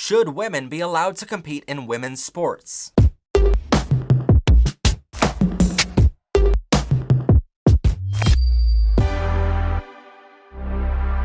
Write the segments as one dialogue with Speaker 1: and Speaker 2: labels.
Speaker 1: Should women be allowed to compete in women's sports?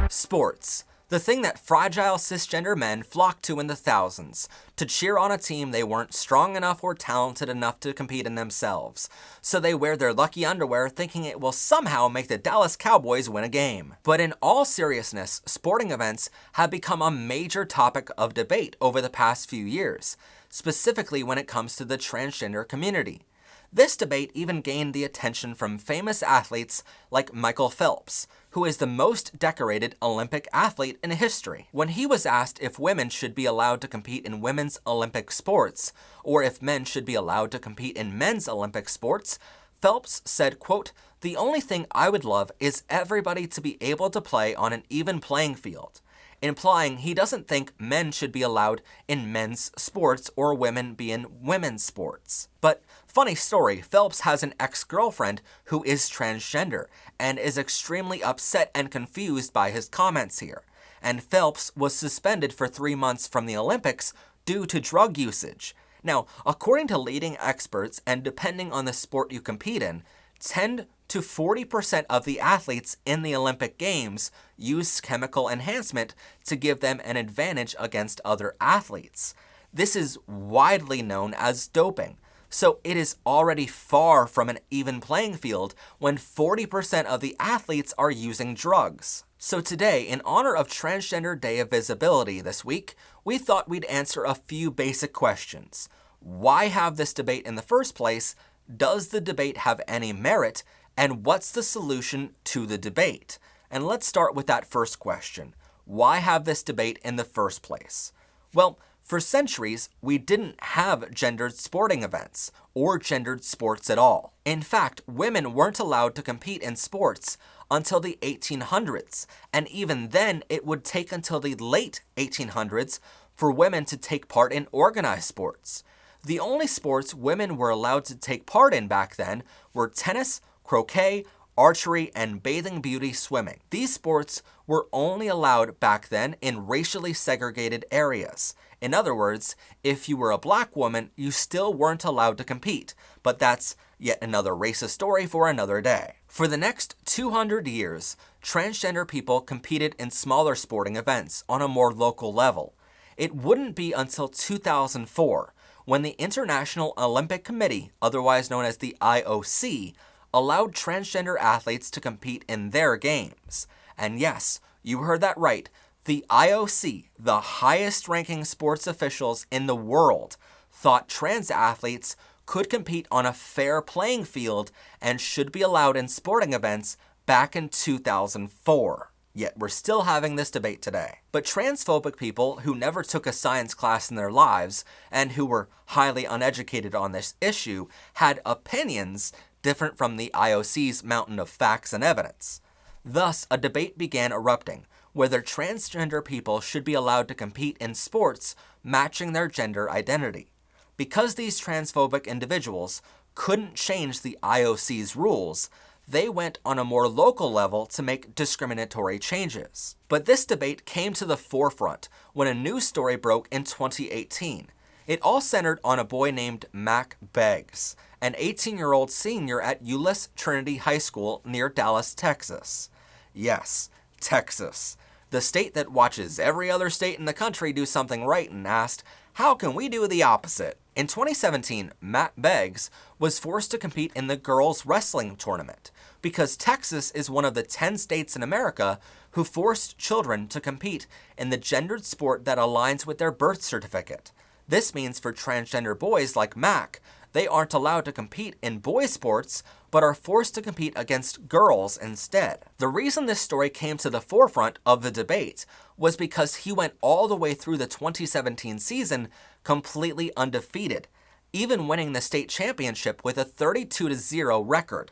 Speaker 1: Sports. The thing that fragile cisgender men flocked to in the thousands, to cheer on a team they weren't strong enough or talented enough to compete in themselves. So they wear their lucky underwear thinking it will somehow make the Dallas Cowboys win a game. But in all seriousness, sporting events have become a major topic of debate over the past few years, specifically when it comes to the transgender community. This debate even gained the attention from famous athletes like Michael Phelps, who is the most decorated Olympic athlete in history. When he was asked if women should be allowed to compete in women's Olympic sports, or if men should be allowed to compete in men's Olympic sports, Phelps said, quote, "The only thing I would love is everybody to be able to play on an even playing field," implying he doesn't think men should be allowed in men's sports or women be in women's sports. But funny story, Phelps has an ex-girlfriend who is transgender and is extremely upset and confused by his comments here. And Phelps was suspended for 3 months from the Olympics due to drug usage. Now, according to leading experts, and depending on the sport you compete in, 10 to 40% of the athletes in the Olympic Games use chemical enhancement to give them an advantage against other athletes. This is widely known as doping. So it is already far from an even playing field when 40% of the athletes are using drugs. So today, in honor of Transgender Day of Visibility this week, we thought we'd answer a few basic questions. Why have this debate in the first place? Does the debate have any merit? And what's the solution to the debate? And let's start with that first question. Why have this debate in the first place? Well, for centuries, we didn't have gendered sporting events or gendered sports at all. In fact, women weren't allowed to compete in sports until the 1800s, and even then it would take until the late 1800s for women to take part in organized sports. The only sports women were allowed to take part in back then were tennis, croquet, archery, and bathing beauty swimming. These sports were only allowed back then in racially segregated areas. In other words, if you were a black woman, you still weren't allowed to compete, but that's yet another racist story for another day. For the next 200 years, transgender people competed in smaller sporting events on a more local level. It wouldn't be until 2004 when the International Olympic Committee, otherwise known as the IOC, allowed transgender athletes to compete in their games. And yes, you heard that right. The IOC, the highest-ranking sports officials in the world, thought trans athletes could compete on a fair playing field and should be allowed in sporting events back in 2004. Yet we're still having this debate today. But transphobic people who never took a science class in their lives and who were highly uneducated on this issue had opinions different from the IOC's mountain of facts and evidence. Thus, a debate began erupting whether transgender people should be allowed to compete in sports matching their gender identity. Because these transphobic individuals couldn't change the IOC's rules, they went on a more local level to make discriminatory changes. But this debate came to the forefront when a news story broke in 2018. It all centered on a boy named Mack Beggs, an 18-year-old senior at Euless Trinity High School near Dallas, Texas. Yes, Texas, the state that watches every other state in the country do something right and asked, how can we do the opposite? In 2017, Mack Beggs was forced to compete in the girls' wrestling tournament because Texas is one of the 10 states in America who forced children to compete in the gendered sport that aligns with their birth certificate. This means for transgender boys like Mack, they aren't allowed to compete in boy sports, but are forced to compete against girls instead. The reason this story came to the forefront of the debate was because he went all the way through the 2017 season completely undefeated, even winning the state championship with a 32-0 record.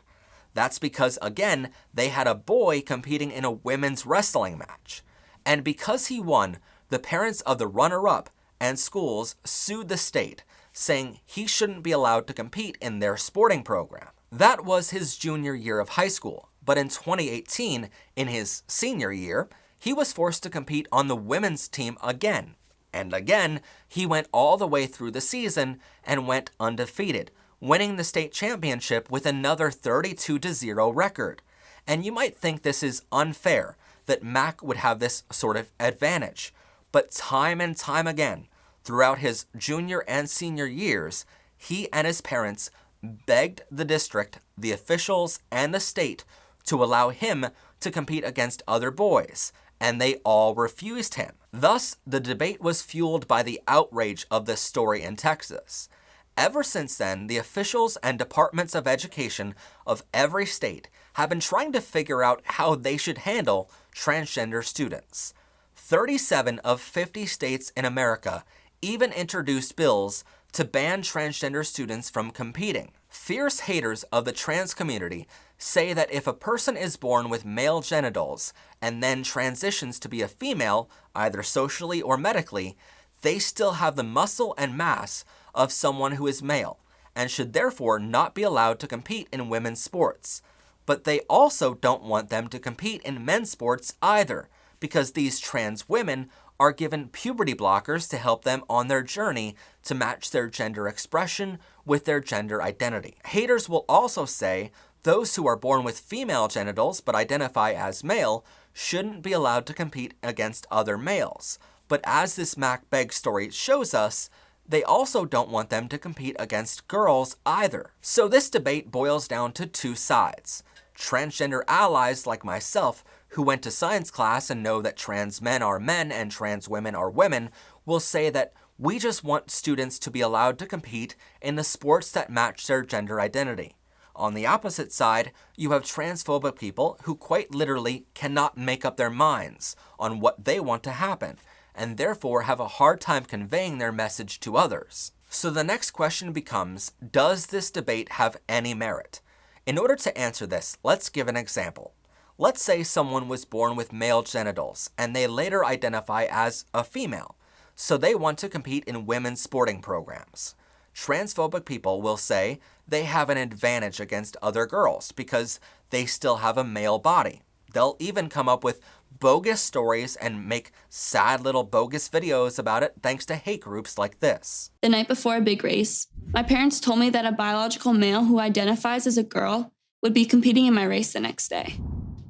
Speaker 1: That's because, again, they had a boy competing in a women's wrestling match. And because he won, the parents of the runner-up and schools sued the state, saying he shouldn't be allowed to compete in their sporting program. That was his junior year of high school, but in 2018, in his senior year, he was forced to compete on the women's team again. And again, he went all the way through the season and went undefeated, winning the state championship with another 32-0 record. And you might think this is unfair, that Mack would have this sort of advantage. But time and time again, throughout his junior and senior years, he and his parents begged the district, the officials, and the state to allow him to compete against other boys, and they all refused him. Thus, the debate was fueled by the outrage of this story in Texas. Ever since then, the officials and departments of education of every state have been trying to figure out how they should handle transgender students. 37 of 50 states in America even introduced bills to ban transgender students from competing. Fierce haters of the trans community say that if a person is born with male genitals and then transitions to be a female, either socially or medically, they still have the muscle and mass of someone who is male, and should therefore not be allowed to compete in women's sports. But they also don't want them to compete in men's sports either, because these trans women are given puberty blockers to help them on their journey to match their gender expression with their gender identity. Haters will also say those who are born with female genitals but identify as male shouldn't be allowed to compete against other males. But as this Mack Beggs story shows us, they also don't want them to compete against girls either. So this debate boils down to two sides. Transgender allies like myself, who went to science class and know that trans men are men and trans women are women, will say that we just want students to be allowed to compete in the sports that match their gender identity. On the opposite side, you have transphobic people who quite literally cannot make up their minds on what they want to happen, and therefore have a hard time conveying their message to others. So the next question becomes, does this debate have any merit? In order to answer this, let's give an example. Let's say someone was born with male genitals, and they later identify as a female, so they want to compete in women's sporting programs. Transphobic people will say they have an advantage against other girls because they still have a male body. They'll even come up with bogus stories and make sad little bogus videos about it thanks to hate groups like this.
Speaker 2: The night before a big race, my parents told me that a biological male who identifies as a girl would be competing in my race the next day.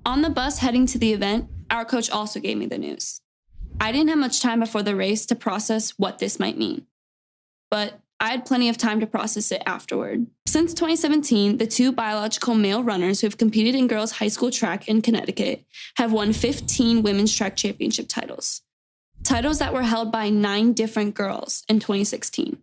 Speaker 2: On the bus heading to the event, our coach also gave me the news. I didn't have much time before the race to process what this might mean, but I had plenty of time to process it afterward. Since 2017, the two biological male runners who have competed in girls' high school track in Connecticut have won 15 women's track championship titles. Titles that were held by 9 different girls in 2016.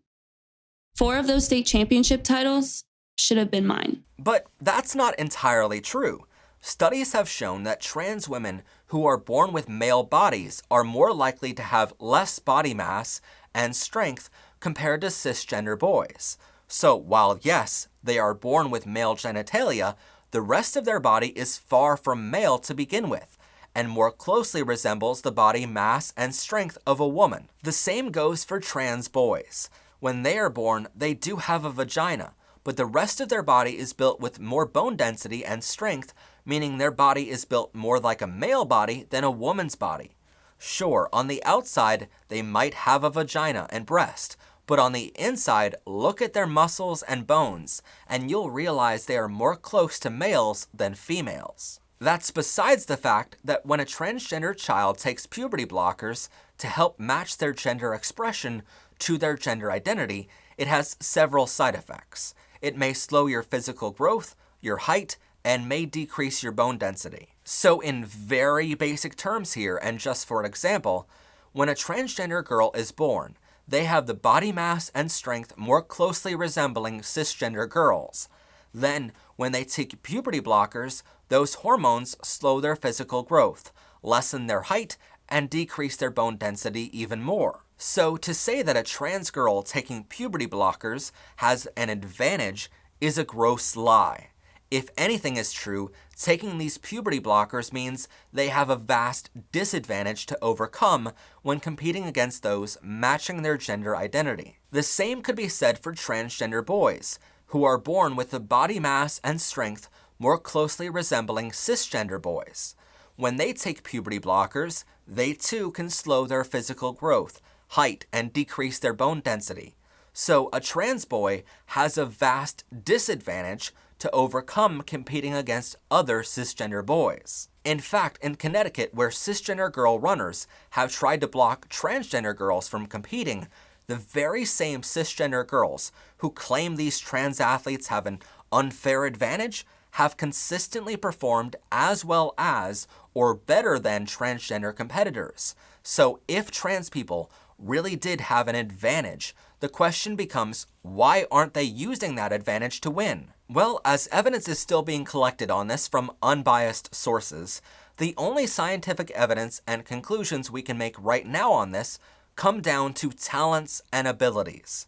Speaker 2: 4 of those state championship titles should have been mine.
Speaker 1: But that's not entirely true. Studies have shown that trans women who are born with male bodies are more likely to have less body mass and strength compared to cisgender boys. So while yes, they are born with male genitalia, the rest of their body is far from male to begin with, and more closely resembles the body mass and strength of a woman. The same goes for trans boys. When they are born, they do have a vagina, but the rest of their body is built with more bone density and strength, meaning their body is built more like a male body than a woman's body. Sure, on the outside, they might have a vagina and breast, but on the inside, look at their muscles and bones, and you'll realize they are more close to males than females. That's besides the fact that when a transgender child takes puberty blockers to help match their gender expression to their gender identity, it has several side effects. It may slow your physical growth, your height, and may decrease your bone density. So in very basic terms here, and just for an example, when a transgender girl is born, they have the body mass and strength more closely resembling cisgender girls. Then, when they take puberty blockers, those hormones slow their physical growth, lessen their height, and decrease their bone density even more. So to say that a trans girl taking puberty blockers has an advantage is a gross lie. If anything is true, taking these puberty blockers means they have a vast disadvantage to overcome when competing against those matching their gender identity. The same could be said for transgender boys, who are born with the body mass and strength more closely resembling cisgender boys. When they take puberty blockers, they too can slow their physical growth, height, and decrease their bone density. So a trans boy has a vast disadvantage to overcome competing against other cisgender boys. In fact, in Connecticut, where cisgender girl runners have tried to block transgender girls from competing, the very same cisgender girls who claim these trans athletes have an unfair advantage have consistently performed as well as or better than transgender competitors. So if trans people really did have an advantage, the question becomes, why aren't they using that advantage to win? Well, as evidence is still being collected on this from unbiased sources, the only scientific evidence and conclusions we can make right now on this come down to talents and abilities.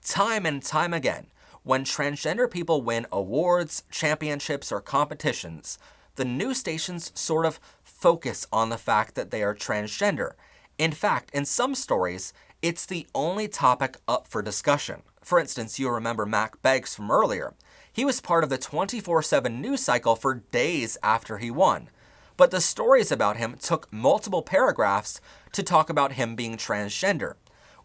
Speaker 1: Time and time again, when transgender people win awards, championships, or competitions, the news stations sort of focus on the fact that they are transgender. In fact, in some stories, it's the only topic up for discussion. For instance, you remember Mack Beggs from earlier. He was part of the 24/7 news cycle for days after he won. But the stories about him took multiple paragraphs to talk about him being transgender.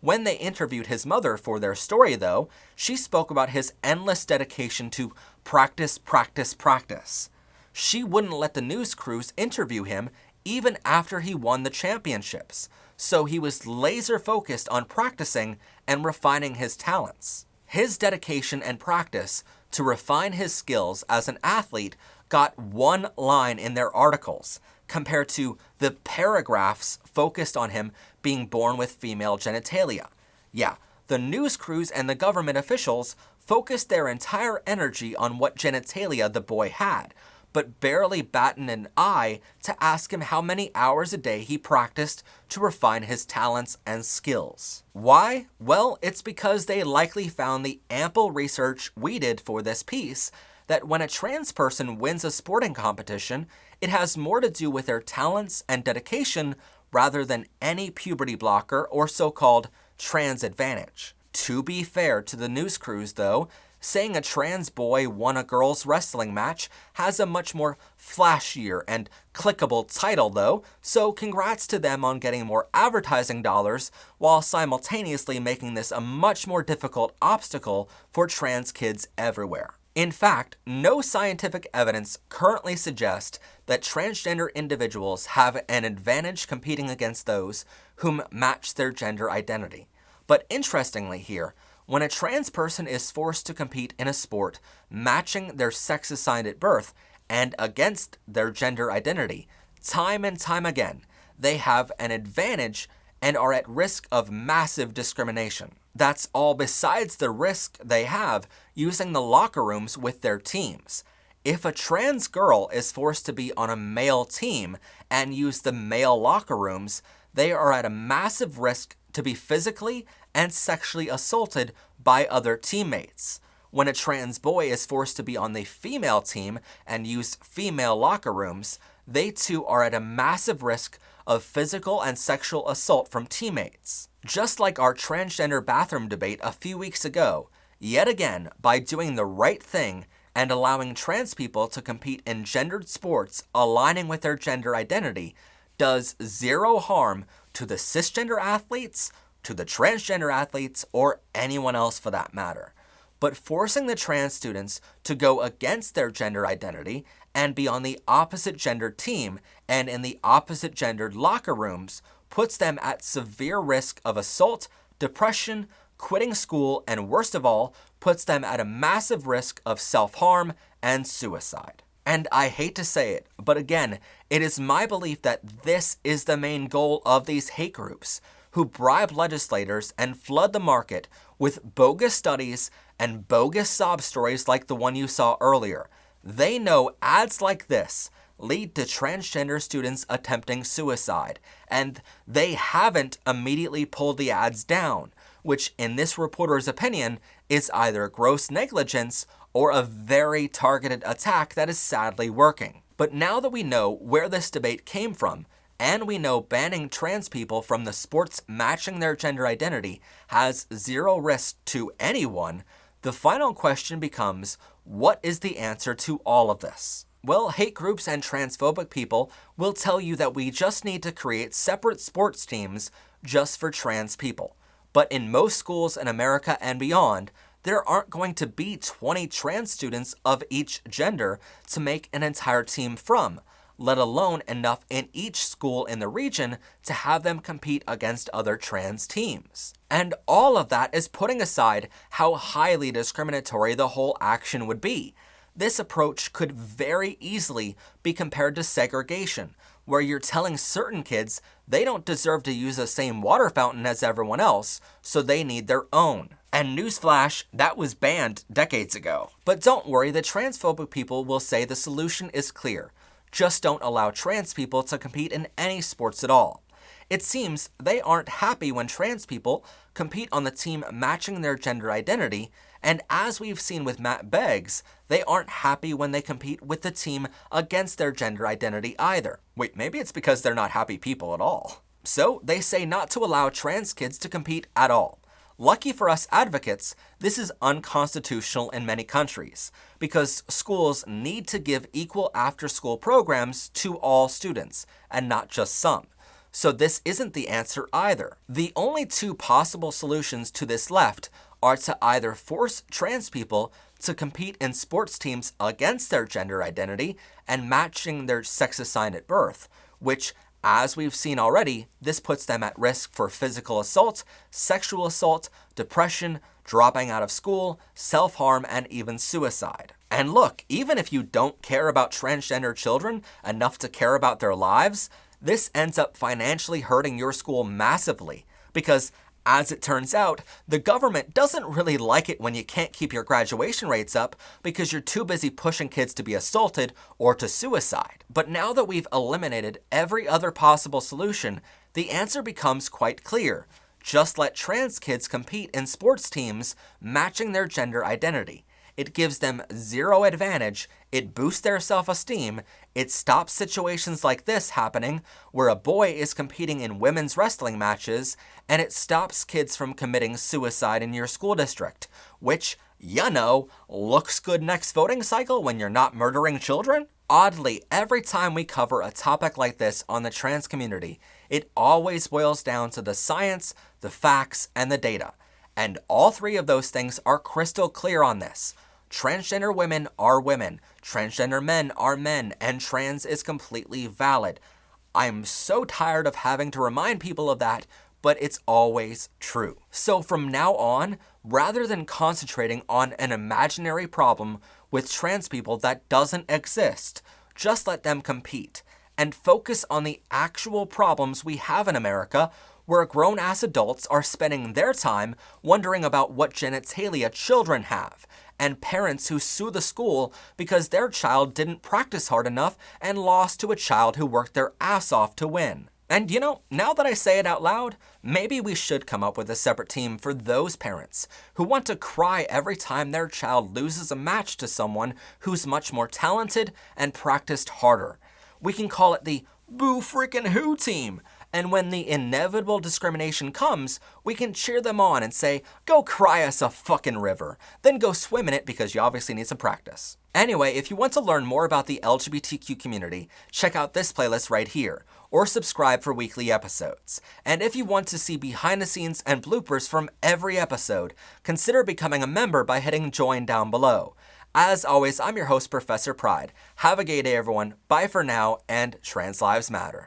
Speaker 1: When they interviewed his mother for their story, though, she spoke about his endless dedication to practice, practice, practice. She wouldn't let the news crews interview him even after he won the championships, so he was laser focused on practicing and refining his talents. His dedication and practice to refine his skills as an athlete got one line in their articles, compared to the paragraphs focused on him being born with female genitalia. Yeah, the news crews and the government officials focused their entire energy on what genitalia the boy had, but barely batted an eye to ask him how many hours a day he practiced to refine his talents and skills. Why? Well, it's because they likely found the ample research we did for this piece that when a trans person wins a sporting competition, it has more to do with their talents and dedication rather than any puberty blocker or so-called trans advantage. To be fair to the news crews, though, saying a trans boy won a girls' wrestling match has a much more flashier and clickable title, though, so congrats to them on getting more advertising dollars while simultaneously making this a much more difficult obstacle for trans kids everywhere. In fact, no scientific evidence currently suggests that transgender individuals have an advantage competing against those whom match their gender identity. But interestingly here, when a trans person is forced to compete in a sport matching their sex assigned at birth and against their gender identity, time and time again, they have an advantage and are at risk of massive discrimination. That's all besides the risk they have using the locker rooms with their teams. If a trans girl is forced to be on a male team and use the male locker rooms, they are at a massive risk to be physically and sexually assaulted by other teammates. When a trans boy is forced to be on the female team and use female locker rooms, they too are at a massive risk of physical and sexual assault from teammates. Just like our transgender bathroom debate a few weeks ago, yet again, by doing the right thing and allowing trans people to compete in gendered sports aligning with their gender identity, does zero harm to the cisgender athletes, to the transgender athletes, or anyone else for that matter. But forcing the trans students to go against their gender identity and be on the opposite gender team and in the opposite gendered locker rooms puts them at severe risk of assault, depression, quitting school, and worst of all, puts them at a massive risk of self-harm and suicide. And I hate to say it, but again, it is my belief that this is the main goal of these hate groups, who bribe legislators and flood the market with bogus studies and bogus sob stories like the one you saw earlier. They know ads like this lead to transgender students attempting suicide, and they haven't immediately pulled the ads down, which in this reporter's opinion is either gross negligence or a very targeted attack that is sadly working. But now that we know where this debate came from, and we know banning trans people from the sports matching their gender identity has zero risk to anyone, the final question becomes, what is the answer to all of this? Well, hate groups and transphobic people will tell you that we just need to create separate sports teams just for trans people. But in most schools in America and beyond, there aren't going to be 20 trans students of each gender to make an entire team from, let alone enough in each school in the region to have them compete against other trans teams. And all of that is putting aside how highly discriminatory the whole action would be. This approach could very easily be compared to segregation, where you're telling certain kids they don't deserve to use the same water fountain as everyone else, so they need their own. And newsflash, that was banned decades ago. But don't worry, the transphobic people will say the solution is clear. Just don't allow trans people to compete in any sports at all. It seems they aren't happy when trans people compete on the team matching their gender identity, and as we've seen with Mack Beggs, they aren't happy when they compete with the team against their gender identity either. Wait, maybe it's because they're not happy people at all. So they say not to allow trans kids to compete at all. Lucky for us advocates, this is unconstitutional in many countries, because schools need to give equal after-school programs to all students, and not just some. So this isn't the answer either. The only two possible solutions to this left are to either force trans people to compete in sports teams against their gender identity and matching their sex assigned at birth, which, as we've seen already, this puts them at risk for physical assault, sexual assault, depression, dropping out of school, self-harm, and even suicide. And look, even if you don't care about transgender children enough to care about their lives, this ends up financially hurting your school massively, because as it turns out, the government doesn't really like it when you can't keep your graduation rates up because you're too busy pushing kids to be assaulted or to suicide. But now that we've eliminated every other possible solution, the answer becomes quite clear. Just let trans kids compete in sports teams matching their gender identity. It gives them zero advantage, it boosts their self-esteem, it stops situations like this happening where a boy is competing in women's wrestling matches, and it stops kids from committing suicide in your school district, which, you know, looks good next voting cycle when you're not murdering children. Oddly, every time we cover a topic like this on the trans community, it always boils down to the science, the facts, and the data. And all three of those things are crystal clear on this. Transgender women are women, transgender men are men, and trans is completely valid. I'm so tired of having to remind people of that, but it's always true. So from now on, rather than concentrating on an imaginary problem with trans people that doesn't exist, just let them compete and focus on the actual problems we have in America, where grown-ass adults are spending their time wondering about what genitalia children have, and parents who sue the school because their child didn't practice hard enough and lost to a child who worked their ass off to win. And you know, now that I say it out loud, maybe we should come up with a separate team for those parents who want to cry every time their child loses a match to someone who's much more talented and practiced harder. We can call it the Boo Freaking Who team. And when the inevitable discrimination comes, we can cheer them on and say, go cry us a fucking river, then go swim in it because you obviously need some practice. Anyway, if you want to learn more about the LGBTQ community, check out this playlist right here, or subscribe for weekly episodes. And if you want to see behind the scenes and bloopers from every episode, consider becoming a member by hitting join down below. As always, I'm your host, Professor Pride. Have a gay day, everyone. Bye for now, and trans lives matter.